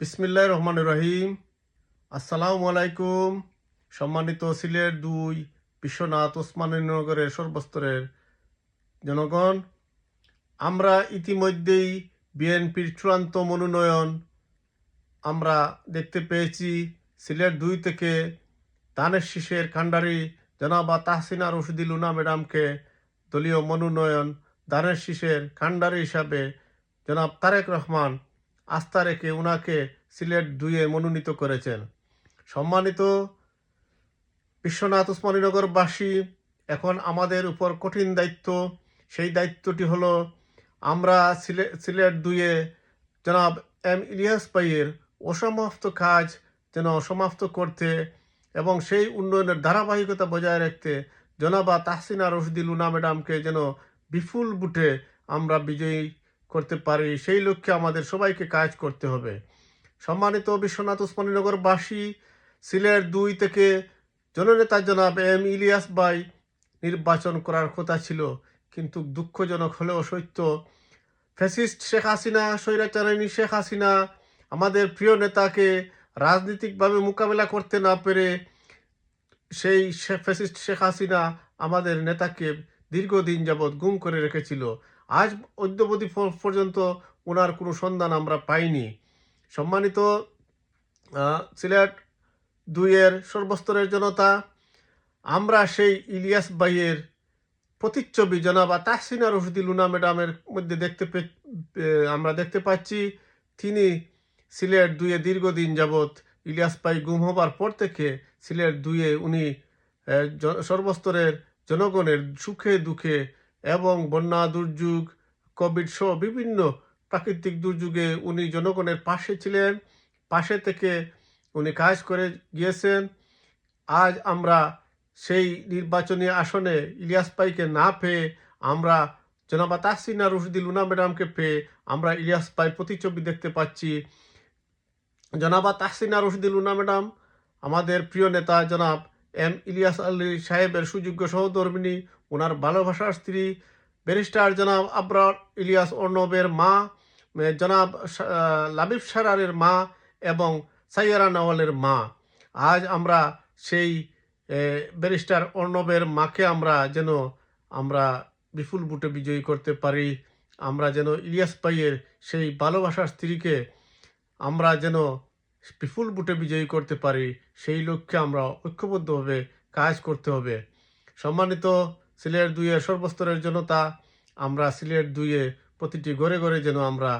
বিসমিল্লাহির রহমানির রহিম। আসসালামু আলাইকুম। সম্মানিত সিলেট ২ বিশ্বনাথ ওসমানীনগরের সর্বস্তরের জনগণ, আমরা ইতিমধ্যেই বিএনপির চূড়ান্ত মনোনয়ন আমরা দেখতে পেয়েছি। সিলেট ২ থেকে ধানের শীষের কাণ্ডারি জনাবা তাহসিনা রশিদী লুনা ম্যাডামকে দলীয় মনোনয়ন ধানের শীষের কাণ্ডারি হিসাবে জনাব তারেক রহমান আস্থা রেখে ওনাকে সিলেট ২-এ মনোনীত করেছেন। সম্মানিত বিশ্বনাথ ওসমানীনগরবাসী, এখন আমাদের উপর কঠিন দায়িত্ব। সেই দায়িত্বটি হলো আমরা সিলেট ২-এ জনাব এম ইলিয়াস ভাইয়ের অসমাপ্ত কাজ যেন সমাপ্ত করতে এবং সেই উন্নয়নের ধারাবাহিকতা বজায় রাখতে জনাবা তাহসিনা রশিদী লুনা ম্যাডামকে যেন বিপুল ভোটে আমরা বিজয়ী করতে পারি, সেই লক্ষ্যে আমাদের সবাইকে কাজ করতে হবে। সম্মানিত বিশ্বনাথ ওসমানীনগরবাসী, সিলেট ২ থেকে জননেতা জনাব এম ইলিয়াস ভাই নির্বাচন করার কথা ছিল, কিন্তু দুঃখজনক হলেও সত্য, ফ্যাসিস্ট শেখ হাসিনা, স্বৈরাচারিণী শেখ হাসিনা আমাদের প্রিয় নেতাকে রাজনীতিকভাবে মোকাবেলা করতে না পেরে সেই ফ্যাসিস্ট শেখ হাসিনা আমাদের নেতাকে দীর্ঘদিন যাবৎ গুম করে রেখেছিল। আজ অদ্যাবধি পর্যন্ত ওনার কোনো সন্ধান আমরা পাইনি। সম্মানিত সিলেট ২-এর সর্বস্তরের জনতা, আমরা সেই ইলিয়াস ভাইয়ের প্রতিচ্ছবি জনাবা তাহসিনা রশিদী লুনা ম্যাডামের মধ্যে আমরা দেখতে পাচ্ছি। তিনি সিলেট ২-এ দীর্ঘদিন যাবৎ ইলিয়াস ভাই গুম হবার পর থেকে সিলেট ২-এ উনি সর্বস্তরের জনগণের সুখে দুঃখে এবং বন্যা দুর্যোগ, কোভিড সহ বিভিন্ন প্রাকৃতিক দুর্যোগে উনি জনগণের পাশে ছিলেন, পাশে থেকে উনি কাজ করে গিয়েছেন। আজ আমরা সেই নির্বাচনী আসনে ইলিয়াস ভাইকে না পেয়ে আমরা জনাবা তাহসিনা রশিদী লুনা ম্যাডামকে পেয়ে আমরা ইলিয়াস ভাইয়ের প্রতিচ্ছবি দেখতে পাচ্ছি। জনাবা তাহসিনা রশিদী লুনা ম্যাডাম আমাদের প্রিয় নেতা জনাব এম ইলিয়াস আলী সাহেবের সুযোগ্য সহধর্মিণী, ওনার ভালোবাসার স্ত্রী ব্যারিস্টার জনাব আবরার ইলিয়াস অর্ণবের মা, জনাব লাবিব সারারের মা এবং সাইয়ারা নওয়ালের মা। আজ আমরা সেই ব্যারিস্টার অর্ণবের মাকে আমরা বিপুল ভোটে বিজয়ী করতে পারি। আমরা যেন ইলিয়াস ভাইয়ের সেই ভালোবাসার স্ত্রীকে আমরা যেন বিপুল ভোটে বিজয়ী করতে পারি, সেই লক্ষ্যে আমরা ঐক্যবদ্ধভাবে কাজ করতে হবে। সম্মানিত সিলেট ২-এর সর্বস্তরের জনতা, আমরা সিলেট ২-এ প্রতিটি ঘরে ঘরে যেন আমরা